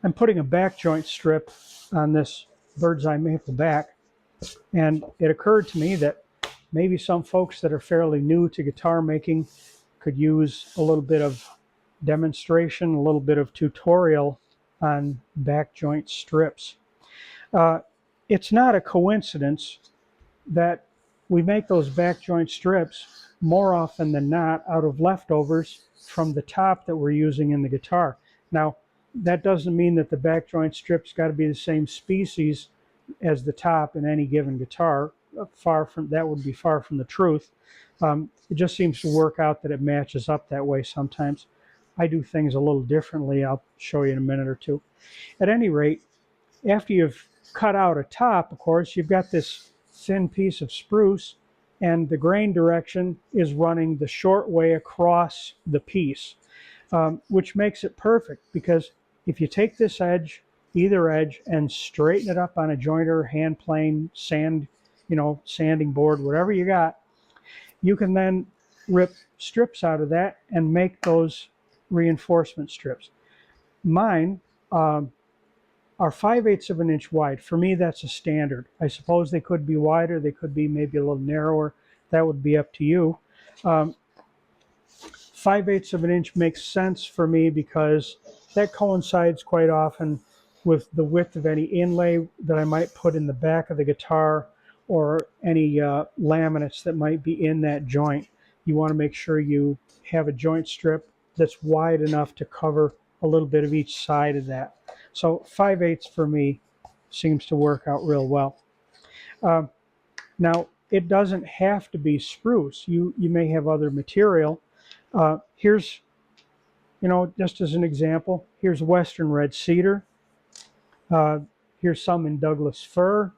I'm putting a back joint strip on this bird's eye maple back, and it occurred to me that maybe some folks that are fairly new to guitar making could use a little bit of demonstration, a little bit of tutorial on back joint strips. Uh, it's not a coincidence that we make those back joint strips more often than not out of leftovers from the top that we're using in the guitar. Now, that doesn't mean that the back joint strip's got to be the same species as the top in any given guitar. Far from that would be far from the truth. It just seems to work out that it matches up that way sometimes. I do things a little differently. I'll show you in a minute or two. At any rate, after you've cut out a top, of course, you've got this thin piece of spruce, and the grain direction is running the short way across the piece, which makes it perfect, because if you take this edge, either edge, and straighten it up on a jointer, hand plane, sanding board, whatever you got, you can then rip strips out of that and make those reinforcement strips. Mine are 5/8 of an inch wide. For me, that's a standard. I suppose they could be wider, they could be maybe a little narrower. That would be up to you. 5/8 of an inch makes sense for me because that coincides quite often with the width of any inlay that I might put in the back of the guitar, or any laminates that might be in that joint. You want to make sure you have a joint strip that's wide enough to cover a little bit of each side of that. So 5/8 for me seems to work out real well. Now, it doesn't have to be spruce. You may have other material. Here's, just as an example, here's Western red cedar. Here's some in Douglas fir.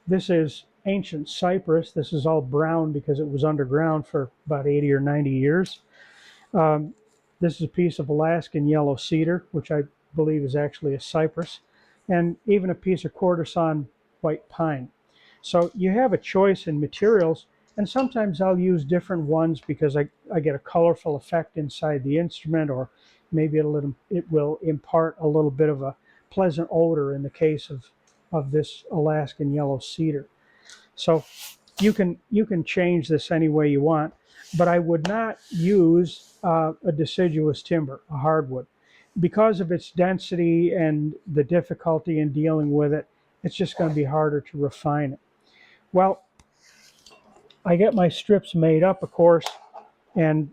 This is ancient cypress. This is all brown because it was underground for about 80 or 90 years. This is a piece of Alaskan yellow cedar, which I believe is actually a cypress, and even a piece of quartersawn white pine. So you have a choice in materials, and sometimes I'll use different ones because I get a colorful effect inside the instrument, or maybe it will impart a little bit of a pleasant odor in the case of this Alaskan yellow cedar. So you can change this any way you want, but I would not use a deciduous timber, a hardwood, because of its density and the difficulty in dealing with it. It's just going to be harder to refine it. Well, I get my strips made up, of course, and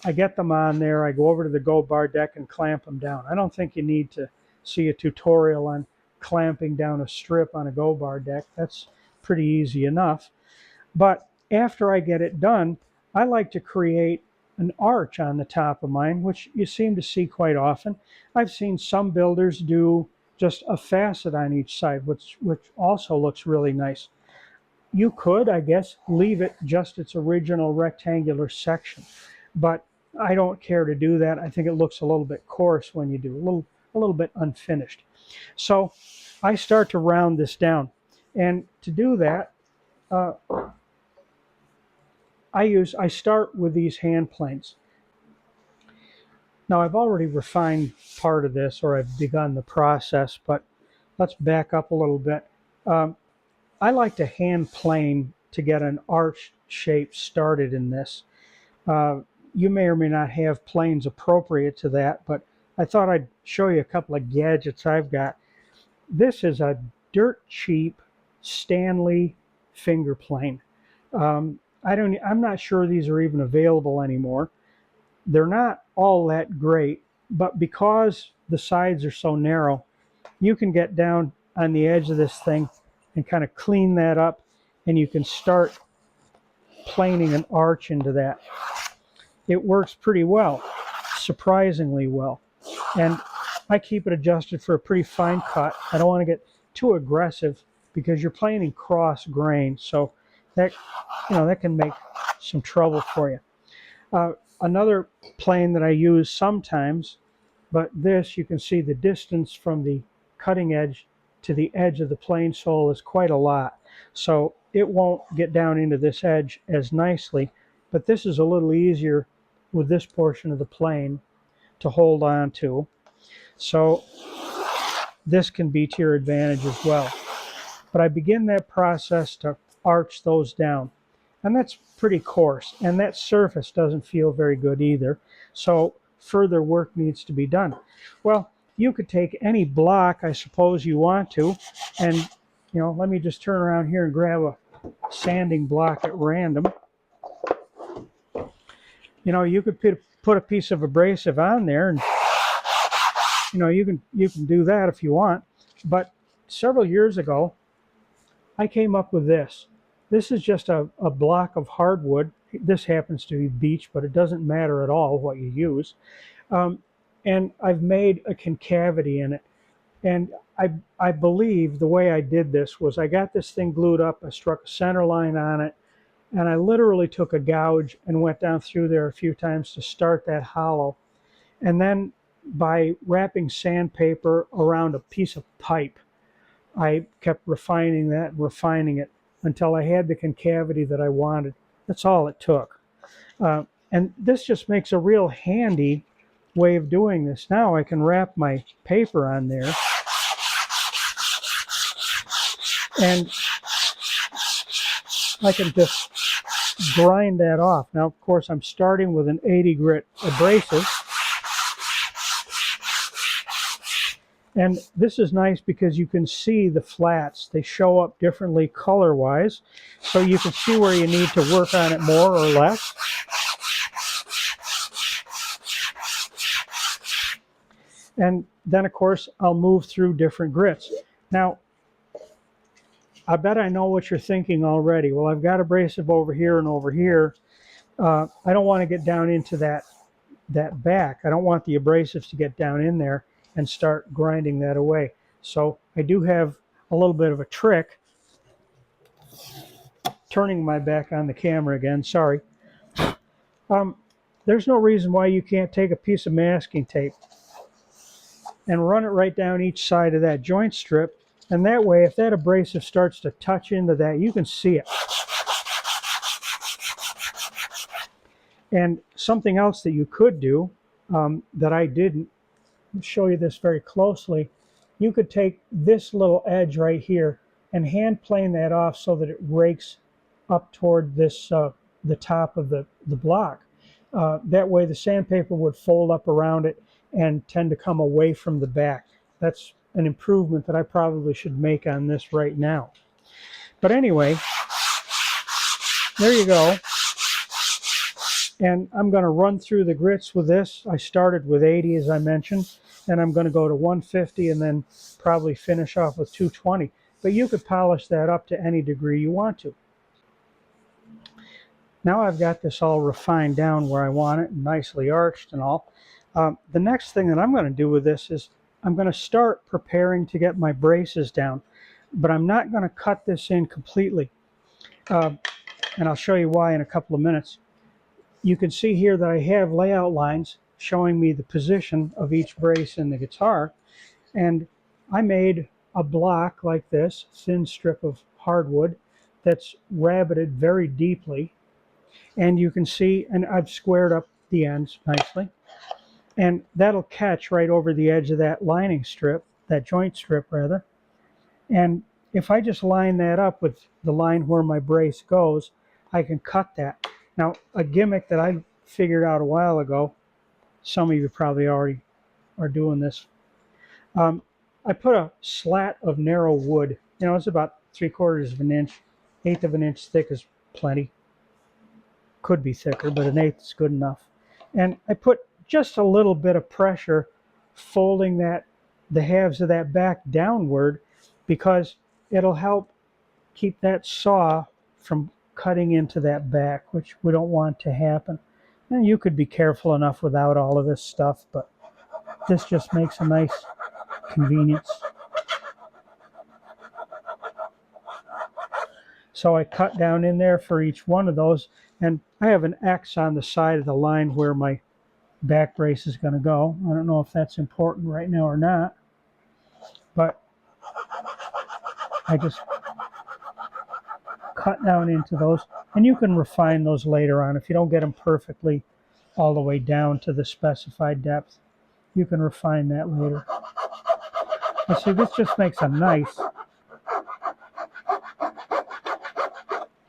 I get them on there. I go over to the go bar deck and clamp them down. I don't think you need to see a tutorial on clamping down a strip on a go bar deck. That's pretty easy enough. But after I get it done, I like to create an arch on the top of mine, which you seem to see quite often. I've seen some builders do just a facet on each side, which also looks really nice. You could, I guess, leave it just its original rectangular section, but I don't care to do that. I think it looks a little bit coarse when you do, a little bit unfinished. So I start to round this down, and to do that, I start with these hand planes. Now, I've already refined part of this, or I've begun the process, but let's back up a little bit. I like to hand plane to get an arch shape started in this. You may or may not have planes appropriate to that, but I thought I'd show you a couple of gadgets I've got. This is a dirt cheap Stanley finger plane. I'm not sure these are even available anymore. They're not all that great, but because the sides are so narrow, you can get down on the edge of this thing and kind of clean that up, and you can start planing an arch into that. It works pretty well, surprisingly well. And I keep it adjusted for a pretty fine cut. I don't want to get too aggressive because you're planing cross grain, so that can make some trouble for you. Another plane that I use sometimes, but this, you can see the distance from the cutting edge to the edge of the plane sole is quite a lot, so it won't get down into this edge as nicely, but this is a little easier with this portion of the plane to hold on to. So this can be to your advantage as well. But I begin that process to arch those down. And that's pretty coarse. And that surface doesn't feel very good either. So further work needs to be done. Well, you could take any block, I suppose you want to, and, you know, let me just turn around here and grab a sanding block at random. You know, you could put a piece of abrasive on there, and, you know, you can do that if you want. But several years ago, I came up with this. This is just a block of hardwood. This happens to be beech, but it doesn't matter at all what you use. And I've made a concavity in it. And I believe the way I did this was I got this thing glued up, I struck a center line on it, and I literally took a gouge and went down through there a few times to start that hollow. And then by wrapping sandpaper around a piece of pipe, I kept refining that and refining it until I had the concavity that I wanted. That's all it took. And this just makes a real handy way of doing this. Now I can wrap my paper on there, and I can just grind that off. Now, of course, I'm starting with an 80 grit abrasive. And this is nice because you can see the flats. They show up differently color-wise, so you can see where you need to work on it more or less. And then, of course, I'll move through different grits. Now, I bet I know what you're thinking already. Well, I've got abrasive over here and over here. I don't want to get down into that back. I don't want the abrasives to get down in there and start grinding that away. So I do have a little bit of a trick. Turning my back on the camera again, sorry. There's no reason why you can't take a piece of masking tape and run it right down each side of that joint strip, and that way if that abrasive starts to touch into that, you can see it. And something else that you could do that I didn't, show you this very closely, you could take this little edge right here and hand plane that off so that it rakes up toward this the top of the block. That way the sandpaper would fold up around it and tend to come away from the back. That's an improvement that I probably should make on this right now. But anyway, there you go. And I'm going to run through the grits with this. I started with 80, as I mentioned, and I'm going to go to 150 and then probably finish off with 220. But you could polish that up to any degree you want to. Now I've got this all refined down where I want it, nicely arched and all. The next thing that I'm going to do with this is I'm going to start preparing to get my braces down, but I'm not going to cut this in completely. And I'll show you why in a couple of minutes. You can see here that I have layout lines showing me the position of each brace in the guitar. And I made a block like this, thin strip of hardwood that's rabbited very deeply. And you can see, and I've squared up the ends nicely. And that'll catch right over the edge of that lining strip, that joint strip rather. And if I just line that up with the line where my brace goes, I can cut that. Now, a gimmick that I figured out a while ago, some of you probably already are doing this. I put a slat of narrow wood. You know, it's about 3/4 of an inch, 1/8 of an inch thick is plenty. Could be thicker, but 1/8 is good enough. And I put just a little bit of pressure folding the halves of that back downward, because it'll help keep that saw from cutting into that back, which we don't want to happen. And you could be careful enough without all of this stuff, but this just makes a nice convenience. So I cut down in there for each one of those, and I have an X on the side of the line where my back brace is going to go. I don't know if that's important right now or not, but I just cut down into those, and you can refine those later on if you don't get them perfectly all the way down to the specified depth. you can refine that later. And see, this just makes a nice,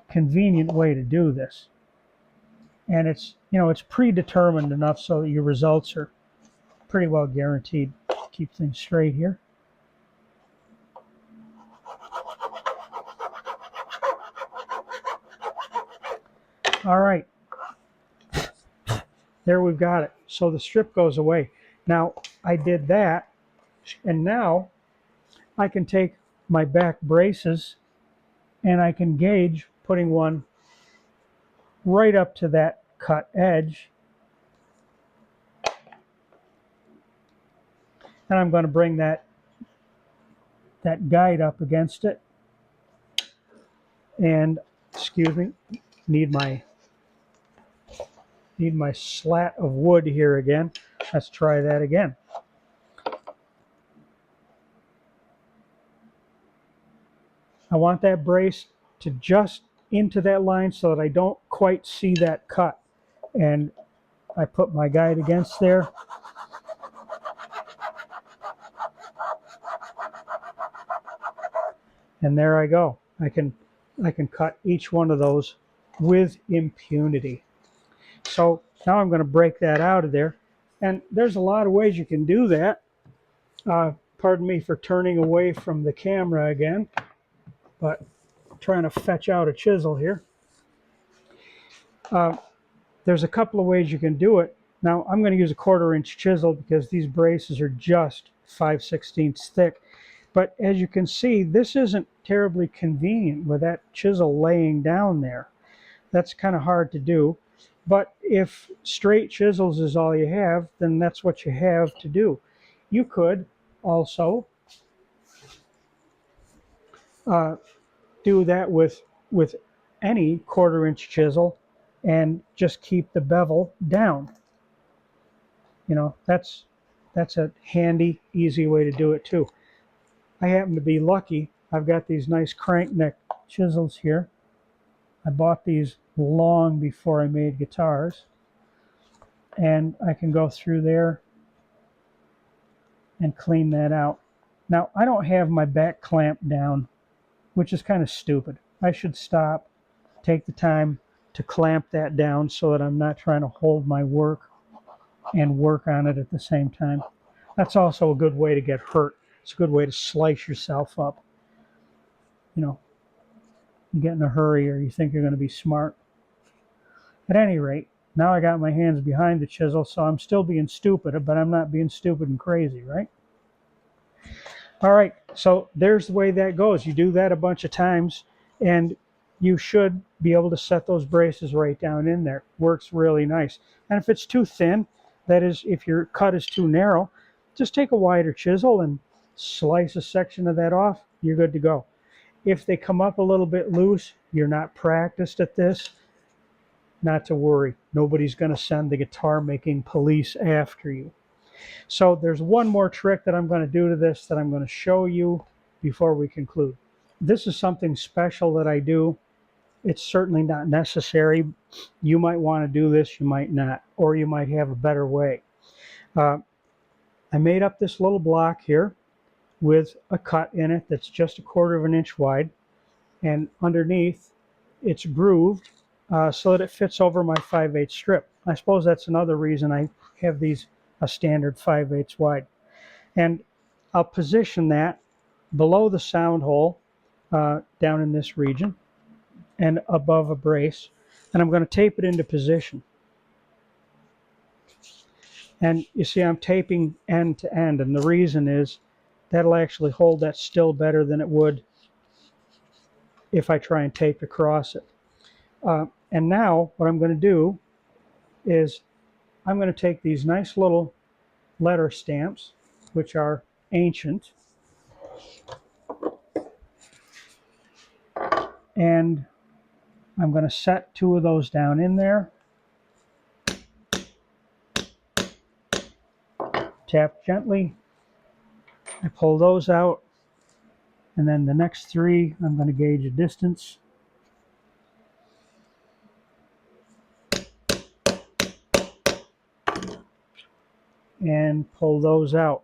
convenient way to do this. And it's, you know, it's predetermined enough so that your results are pretty well guaranteed. Keep things straight here. All right, there we've got it. So the strip goes away. Now I did that, and now I can take my back braces and I can gauge putting one right up to that cut edge. And I'm going to bring that guide up against it. And excuse me, need my slat of wood here again. Let's try that again. I want that brace to just into that line so that I don't quite see that cut. And I put my guide against there. And there I go. I can cut each one of those with impunity. So now I'm going to break that out of there. And there's a lot of ways you can do that. Pardon me for turning away from the camera again, but I'm trying to fetch out a chisel here. There's a couple of ways you can do it. Now I'm going to use a 1/4-inch chisel because these braces are just 5/16 thick. But as you can see, this isn't terribly convenient with that chisel laying down there. That's kind of hard to do. But if straight chisels is all you have, then that's what you have to do. You could also do that with any 1/4-inch chisel and just keep the bevel down. You know, that's a handy, easy way to do it too. I happen to be lucky. I've got these nice crank neck chisels here. I bought these long before I made guitars. And I can go through there and clean that out. Now, I don't have my back clamp down, which is kind of stupid. I should stop, take the time to clamp that down so that I'm not trying to hold my work and work on it at the same time. That's also a good way to get hurt. It's a good way to slice yourself up. You know, you get in a hurry or you think you're going to be smart. At any rate, now I got my hands behind the chisel, so I'm still being stupid, but I'm not being stupid and crazy, right? All right, so there's the way that goes. You do that a bunch of times, and you should be able to set those braces right down in there. Works really nice. And if it's too thin, that is, if your cut is too narrow, just take a wider chisel and slice a section of that off. You're good to go. If they come up a little bit loose, you're not practiced at this, not to worry. Nobody's going to send the guitar making police after you. So there's one more trick that I'm going to do to this that I'm going to show you before we conclude. This is something special that I do. It's certainly not necessary. You might want to do this, you might not, or you might have a better way. I made up this little block here with a cut in it that's just 1/4 inch wide, and underneath it's grooved so that it fits over my 5/8 strip. I suppose that's another reason I have these a standard 5/8 wide. And I'll position that below the sound hole down in this region and above a brace. And I'm going to tape it into position. And you see I'm taping end to end. And the reason is that'll actually hold that still better than it would if I try and tape across it. And now what I'm going to do is I'm going to take these nice little letter stamps, which are ancient, and I'm going to set 2 of those down in there. Tap gently. I pull those out, and then the next 3 I'm going to gauge a distance. and pull those out.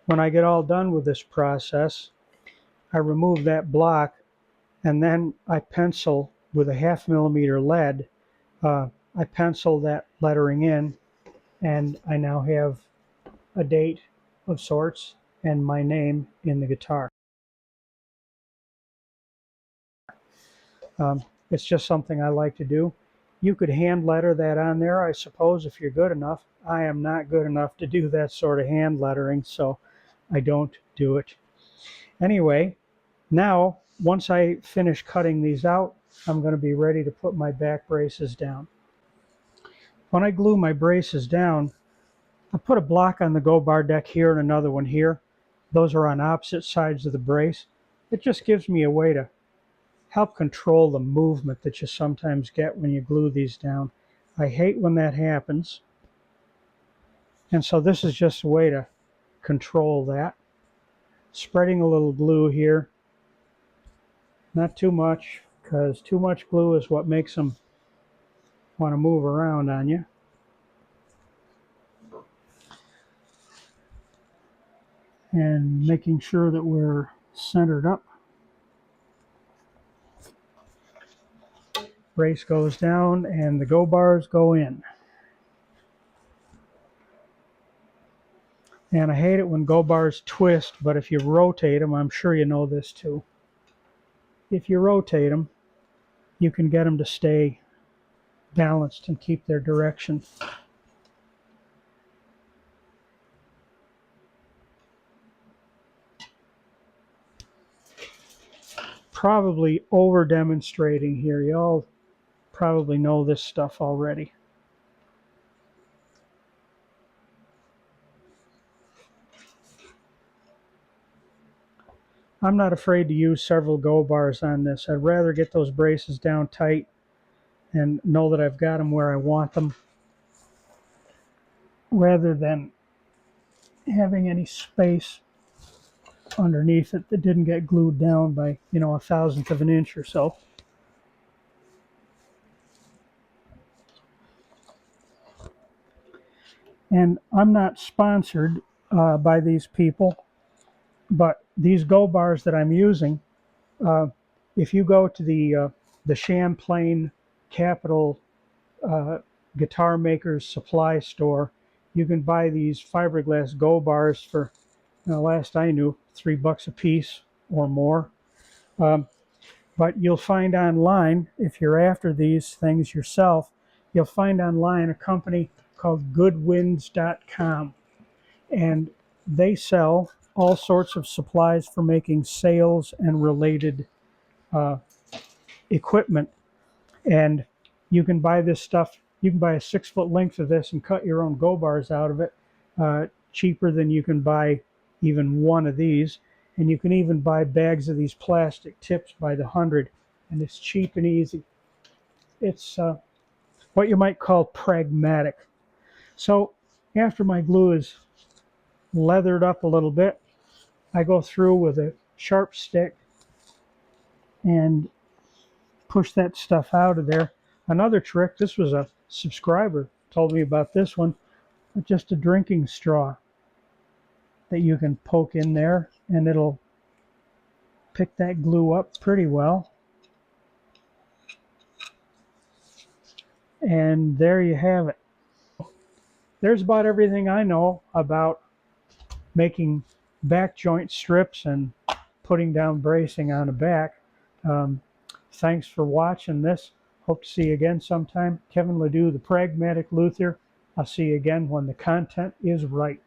When I get all done with this process, I remove that block, and then I pencil with a 1/2 millimeter lead. I pencil that lettering in, and I now have a date of sorts and my name in the guitar. It's just something I like to do. You could hand letter that on there, I suppose, if you're good enough. I am not good enough to do that sort of hand lettering, so I don't do it. Anyway, now, once I finish cutting these out, I'm going to be ready to put my back braces down. When I glue my braces down, I put a block on the go bar deck here and another one here. Those are on opposite sides of the brace. It just gives me a way to help control the movement that you sometimes get when you glue these down. I hate when that happens. And so this is just a way to control that. Spreading a little glue here. Not too much, because too much glue is what makes them want to move around on you. And making sure that we're centered up. Brace goes down and the go bars go in. And I hate it when go bars twist, but if you rotate them, I'm sure you know this too. If you rotate them, you can get them to stay balanced and keep their direction. Probably over demonstrating here. Y'all probably know this stuff already. I'm not afraid to use several go bars on this. I'd rather get those braces down tight and know that I've got them where I want them, rather than having any space underneath it that didn't get glued down by, you know, 1/1000th of an inch or so. And I'm not sponsored by these people, but these go bars that I'm using, if you go to the Champlain Capital Guitar Makers Supply Store, you can buy these fiberglass go bars for, last I knew, $3 a piece or more. But you'll find online, if you're after these things yourself, you'll find online a company called goodwinds.com. And they sell all sorts of supplies for making sales and related equipment. And you can buy this stuff. You can buy a 6-foot length of this and cut your own go bars out of it, cheaper than you can buy even one of these. And you can even buy bags of these plastic tips by the 100, and it's cheap and easy. It's what you might call pragmatic. So after my glue is leathered up a little bit, I go through with a sharp stick and push that stuff out of there. Another trick, this was a subscriber told me about this one, just a drinking straw that you can poke in there and it'll pick that glue up pretty well. And there you have it. There's about everything I know about making back joint strips and putting down bracing on a back. Thanks for watching this. Hope to see you again sometime. Kevin Ledoux, the Pragmatic Luthier. I'll see you again when the content is right.